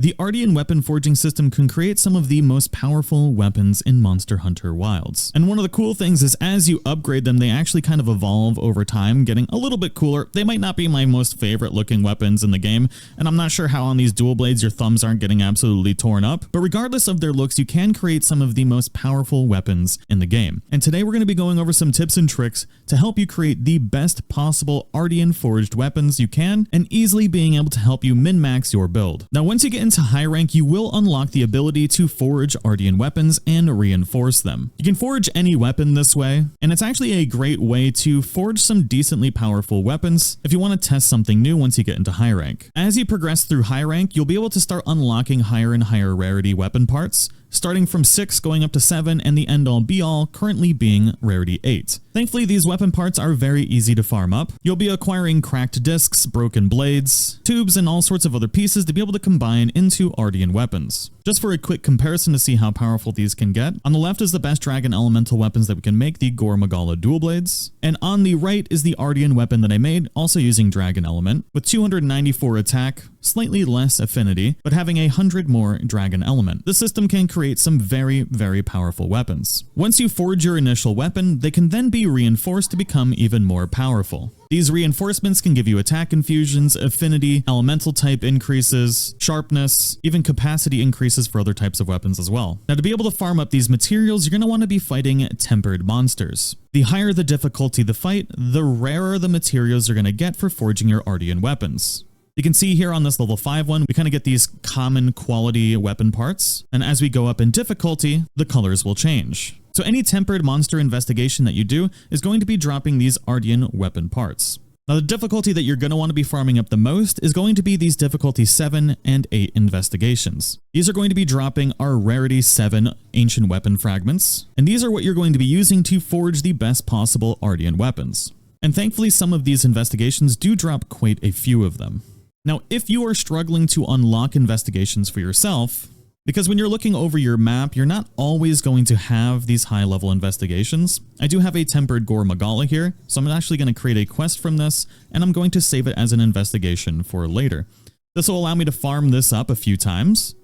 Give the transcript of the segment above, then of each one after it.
The Artian weapon forging system can create some of the most powerful weapons in Monster Hunter Wilds. And one of the cool things is as you upgrade them, they actually kind of evolve over time, getting a little bit cooler. They might not be my most favorite looking weapons in the game, and I'm not sure how on these dual blades your thumbs aren't getting absolutely torn up, but regardless of their looks, you can create some of the most powerful weapons in the game. And today we're going to be going over some tips and tricks to help you create the best possible Artian forged weapons you can, and easily being able to help you min-max your build. Now, once you get into high rank, you will unlock the ability to forge Artian weapons and reinforce them. You can forge any weapon this way, and it's actually a great way to forge some decently powerful weapons if you want to test something new once you get into high rank. As you progress through high rank, you'll be able to start unlocking higher and higher rarity weapon parts, starting from 6 going up to 7, and the end-all be-all currently being rarity 8. Thankfully, these weapon parts are very easy to farm up. You'll be acquiring cracked discs, broken blades, tubes, and all sorts of other pieces to be able to combine into Artian weapons. Just for a quick comparison to see how powerful these can get, on the left is the best dragon elemental weapons that we can make, the Gore Magala dual blades, and on the right is the Artian weapon that I made, also using dragon element, with 294 attack, slightly less affinity, but having 100 more dragon element. The system can create some very, very powerful weapons. Once you forge your initial weapon, they can then be reinforced to become even more powerful. These reinforcements can give you attack infusions, affinity, elemental type increases, sharpness, even capacity increases for other types of weapons as well. Now, to be able to farm up these materials, you're going to want to be fighting tempered monsters. The higher the difficulty the fight, the rarer the materials you're going to get for forging your Artian weapons. You can see here on this level 5 one, we kind of get these common quality weapon parts, and as we go up in difficulty, the colors will change. So any tempered monster investigation that you do is going to be dropping these Artian weapon parts. Now, the difficulty that you're going to want to be farming up the most is going to be these difficulty 7 and 8 investigations. These are going to be dropping our rarity 7 ancient weapon fragments, and these are what you're going to be using to forge the best possible Artian weapons. And thankfully, some of these investigations do drop quite a few of them. Now, if you are struggling to unlock investigations for yourself, because when you're looking over your map, you're not always going to have these high-level investigations. I do have a tempered Gore Magala here, so I'm actually going to create a quest from this, and I'm going to save it as an investigation for later. This will allow me to farm this up a few times,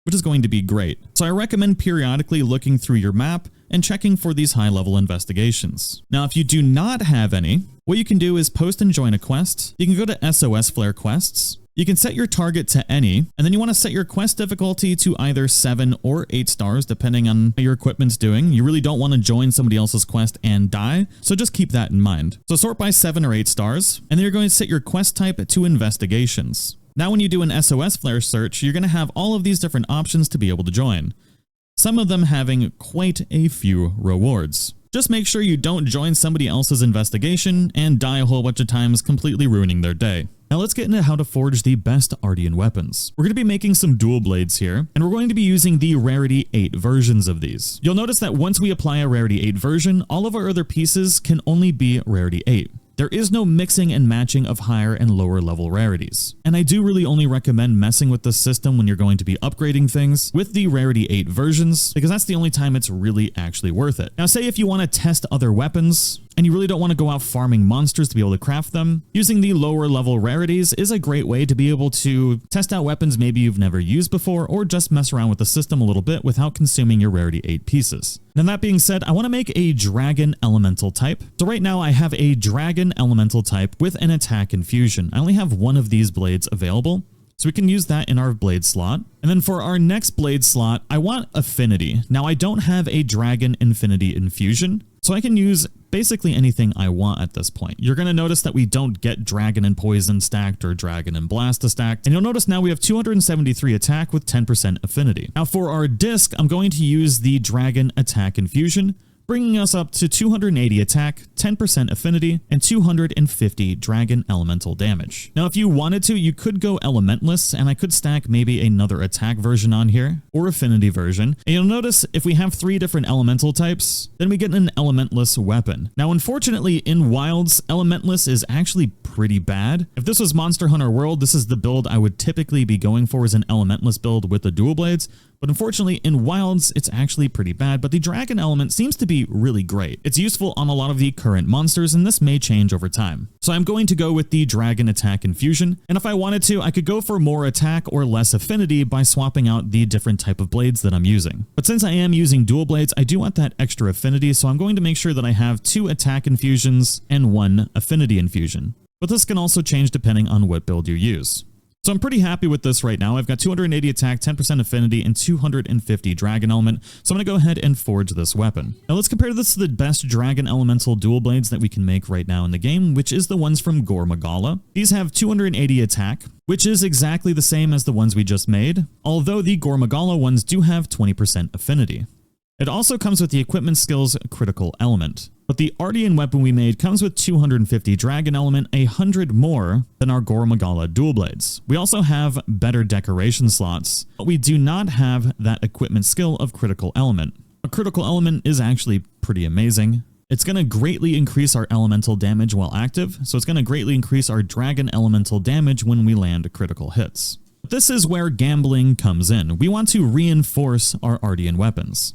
which is going to be great. So I recommend periodically looking through your map and checking for these high-level investigations. Now, if you do not have any, what you can do is post and join a quest. You can go to SOS Flare Quests. You can set your target to any, and then you want to set your quest difficulty to either 7 or 8 stars, depending on how your equipment's doing. You really don't want to join somebody else's quest and die, so just keep that in mind. So sort by 7 or 8 stars, and then you're going to set your quest type to investigations. Now, when you do an SOS Flare search, you're going to have all of these different options to be able to join, some of them having quite a few rewards. Just make sure you don't join somebody else's investigation and die a whole bunch of times, completely ruining their day. Now let's get into how to forge the best Artian weapons. We're going to be making some dual blades here, and we're going to be using the rarity 8 versions of these. You'll notice that once we apply a rarity 8 version, all of our other pieces can only be rarity 8. There is no mixing and matching of higher and lower level rarities. And I do really only recommend messing with this system when you're going to be upgrading things with the rarity 8 versions, because that's the only time it's really actually worth it. Now, say if you want to test other weapons, and you really don't want to go out farming monsters to be able to craft them, using the lower level rarities is a great way to be able to test out weapons maybe you've never used before, or just mess around with the system a little bit without consuming your rarity 8 pieces. Now, that being said, I want to make a dragon elemental type. So right now I have a dragon elemental type with an attack infusion. I only have one of these blades available, so we can use that in our blade slot. And then for our next blade slot, I want affinity. Now, I don't have a dragon infinity infusion, so I can use basically anything I want at this point. You're going to notice that we don't get dragon and poison stacked or dragon and blast stacked. And you'll notice now we have 273 attack with 10% affinity. Now for our disc, I'm going to use the dragon attack infusion, bringing us up to 280 attack, 10% affinity, and 250 dragon elemental damage. Now, if you wanted to, you could go elementless, and I could stack maybe another attack version on here, or affinity version. And you'll notice if we have 3 different elemental types, then we get an elementless weapon. Now, unfortunately, in Wilds, elementless is actually pretty bad. If this was Monster Hunter World, this is the build I would typically be going for, as an elementless build with the dual blades. But unfortunately in wilds it's actually pretty bad, but the dragon element seems to be really great. It's useful on a lot of the current monsters, and this may change over time. So I'm going to go with the dragon attack infusion, and if I wanted to, I could go for more attack or less affinity by swapping out the different type of blades that I'm using. But since I am using dual blades, I do want that extra affinity, so I'm going to make sure that I have 2 attack infusions and 1 affinity infusion. But this can also change depending on what build you use. So I'm pretty happy with this right now. I've got 280 attack, 10% affinity, and 250 dragon element. So I'm going to go ahead and forge this weapon. Now let's compare this to the best dragon elemental dual blades that we can make right now in the game, which is the ones from Gore Magala. These have 280 attack, which is exactly the same as the ones we just made, although the Gore Magala ones do have 20% affinity. It also comes with the equipment skills critical element. But the Artian weapon we made comes with 250 dragon element, 100 more than our Gore Magala dual blades. We also have better decoration slots, but we do not have that equipment skill of critical element. A critical element is actually pretty amazing. It's going to greatly increase our elemental damage while active, so it's going to greatly increase our dragon elemental damage when we land critical hits. This is where gambling comes in. We want to reinforce our Artian weapons.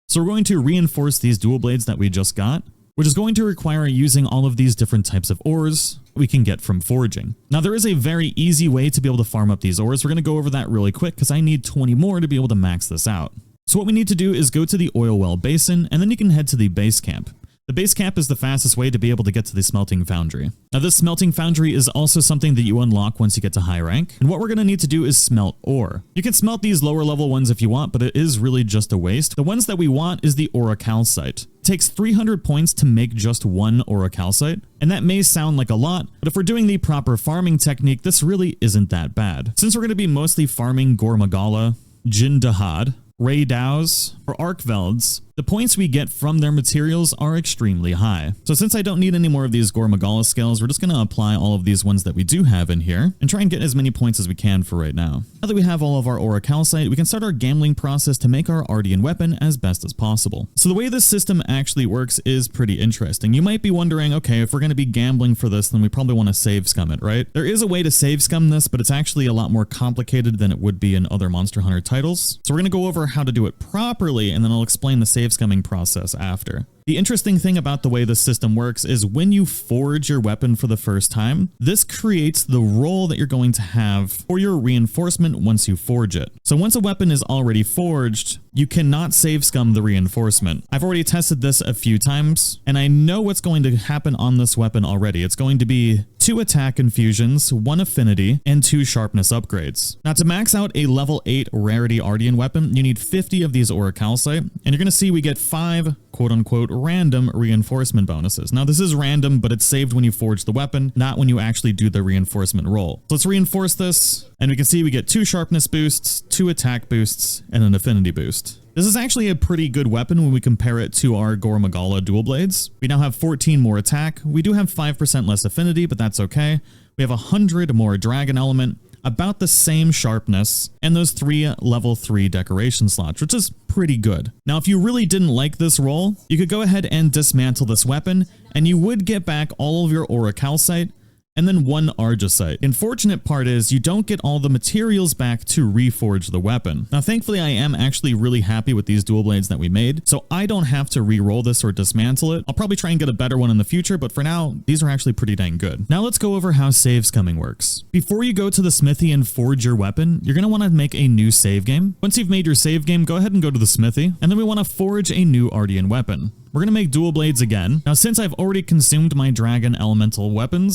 So we're going to reinforce these dual blades that we just got, which is going to require using all of these different types of ores we can get from foraging. Now there is a very easy way to be able to farm up these ores. We're going to go over that really quick because I need 20 more to be able to max this out. So what we need to do is go to the oil well basin, and then you can head to the base camp. The base camp is the fastest way to be able to get to the smelting foundry. Now this smelting foundry is also something that you unlock once you get to high rank, and what we're going to need to do is smelt ore. You can smelt these lower level ones if you want, but it is really just a waste. The ones that we want is the orichalcite. It takes 300 points to make just 1 orichalcite, and that may sound like a lot, but if we're doing the proper farming technique, this really isn't that bad. Since we're going to be mostly farming Gore Magala, Jindahad, Ray Dows, or Arkvelds, the points we get from their materials are extremely high. So since I don't need any more of these Gore Magala scales, we're just going to apply all of these ones that we do have in here and try and get as many points as we can for right now. Now that we have all of our orichalcite, we can start our gambling process to make our Artian weapon as best as possible. So the way this system actually works is pretty interesting. You might be wondering, okay, if we're going to be gambling for this, then we probably want to save scum it, right? There is a way to save scum this, but it's actually a lot more complicated than it would be in other Monster Hunter titles. So we're going to go over how to do it properly, and then I'll explain the save scumming process after. The interesting thing about the way this system works is when you forge your weapon for the first time, this creates the roll that you're going to have for your reinforcement once you forge it. So once a weapon is already forged, you cannot save scum the reinforcement. I've already tested this a few times, and I know what's going to happen on this weapon already. It's going to be 2 attack infusions, 1 affinity, and 2 sharpness upgrades. Now to max out a level 8 rarity Artian weapon, you need 50 of these orichalcite, and you're going to see we get 5 quote-unquote random reinforcement bonuses. Now this is random, but it's saved when you forge the weapon, not when you actually do the reinforcement roll. So let's reinforce this, and we can see we get 2 sharpness boosts, 2 attack boosts, and an affinity boost. This is actually a pretty good weapon when we compare it to our Gore Magala dual blades. We now have 14 more attack. We do have 5% less affinity, but that's okay. We have 100 more dragon element, about the same sharpness, and those 3 level 3 decoration slots, which is pretty good. Now, if you really didn't like this roll, you could go ahead and dismantle this weapon, and you would get back all of your orichalcite, and then 1 argisite. The unfortunate part is you don't get all the materials back to reforge the weapon. Now thankfully I am actually really happy with these dual blades that we made, so I don't have to re-roll this or dismantle it. I'll probably try and get a better one in the future, but for now these are actually pretty dang good. Now let's go over how save scumming works. Before you go to the smithy and forge your weapon, you're going to want to make a new save game. Once you've made your save game, go ahead and go to the smithy, and then we want to forge a new Artian weapon. We're going to make dual blades again. Now, since I've already consumed my dragon elemental weapon,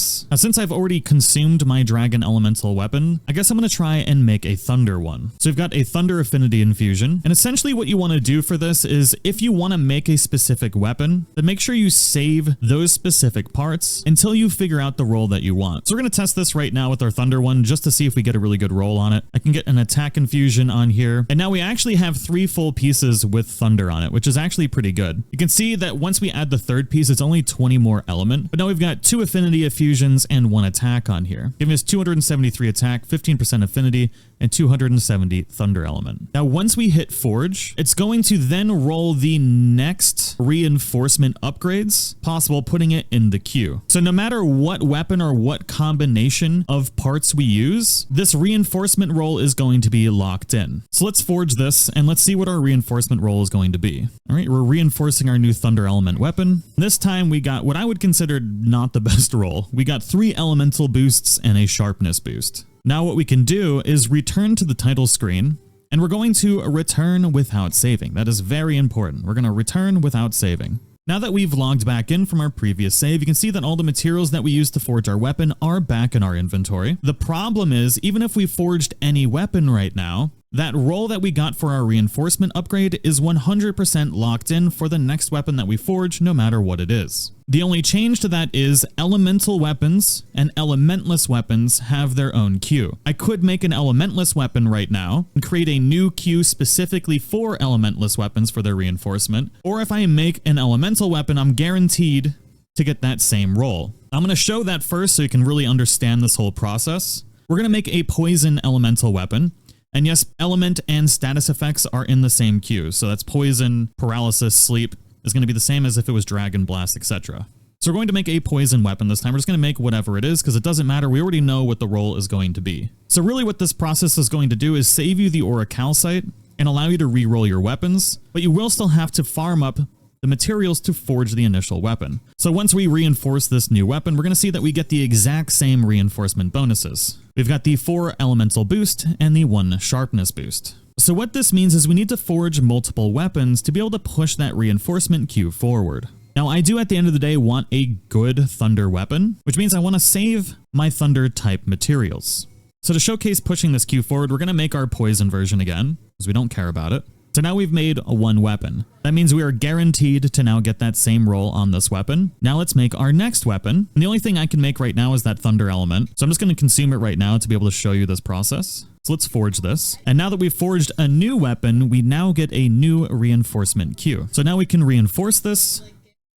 I guess I'm going to try and make a thunder one. So we've got a thunder affinity infusion. And essentially what you want to do for this is if you want to make a specific weapon, then make sure you save those specific parts until you figure out the roll that you want. So we're going to test this right now with our thunder one just to see if we get a really good roll on it. I can get an attack infusion on here. And now we actually have 3 full pieces with thunder on it, which is actually pretty good. You can see see that once we add the third piece, it's only 20 more element, but now we've got 2 affinity effusions and 1 attack on here, giving us 273 attack, 15% affinity, and 270 thunder element. Now, once we hit forge, it's going to then roll the next reinforcement upgrades possible, putting it in the queue. So no matter what weapon or what combination of parts we use, this reinforcement roll is going to be locked in. So let's forge this and let's see what our reinforcement roll is going to be. All right, we're reinforcing our new thunder element weapon. This time we got what I would consider not the best roll. We got 3 elemental boosts and a sharpness boost. Now what we can do is return to the title screen, and we're going to return without saving. That is very important. We're going to return without saving. Now that we've logged back in from our previous save, you can see that all the materials that we used to forge our weapon are back in our inventory. The problem is, even if we forged any weapon right now, that roll that we got for our reinforcement upgrade is 100% locked in for the next weapon that we forge, no matter what it is. The only change to that is elemental weapons and elementless weapons have their own queue. I could make an elementless weapon right now and create a new queue specifically for elementless weapons for their reinforcement, or if I make an elemental weapon, I'm guaranteed to get that same roll. I'm going to show that first so you can really understand this whole process. We're going to make a poison elemental weapon. And yes, element and status effects are in the same queue. So that's poison, paralysis, sleep is going to be the same as if it was dragon, blast, etc. So we're going to make a poison weapon this time. We're just going to make whatever it is because it doesn't matter. We already know what the roll is going to be. So really what this process is going to do is save you the aura calcite and allow you to re-roll your weapons, but you will still have to farm up the materials to forge the initial weapon. So once we reinforce this new weapon, we're going to see that we get the exact same reinforcement bonuses. We've got the 4 elemental boost and the 1 sharpness boost. So what this means is we need to forge multiple weapons to be able to push that reinforcement queue forward. Now I do at the end of the day want a good thunder weapon, which means I want to save my thunder type materials. So to showcase pushing this queue forward, we're going to make our poison version again, because we don't care about it. So now we've made a 1 weapon. That means we are guaranteed to now get that same roll on this weapon. Now let's make our next weapon. And the only thing I can make right now is that thunder element. So I'm just going to consume it right now to be able to show you this process. So let's forge this. And now that we've forged a new weapon, we now get a new reinforcement queue. So now we can reinforce this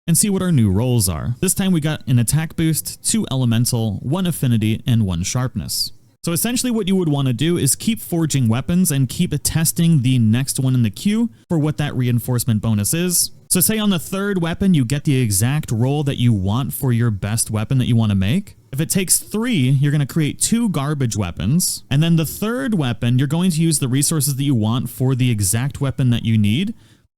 and see what our new rolls are. This time we got an attack boost, 2 elemental, 1 affinity, and 1 sharpness. So essentially what you would want to do is keep forging weapons and keep testing the next one in the queue for what that reinforcement bonus is. So say on the 3rd weapon, you get the exact roll that you want for your best weapon that you want to make. If it takes 3, you're going to create 2 garbage weapons. And then the 3rd weapon, you're going to use the resources that you want for the exact weapon that you need.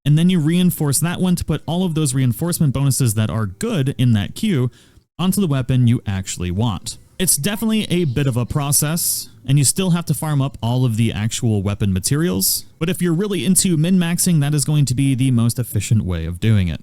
And then you reinforce that one to put all of those reinforcement bonuses that are good in that queue onto the weapon you actually want. It's definitely a bit of a process, and you still have to farm up all of the actual weapon materials, but if you're really into min-maxing, that is going to be the most efficient way of doing it.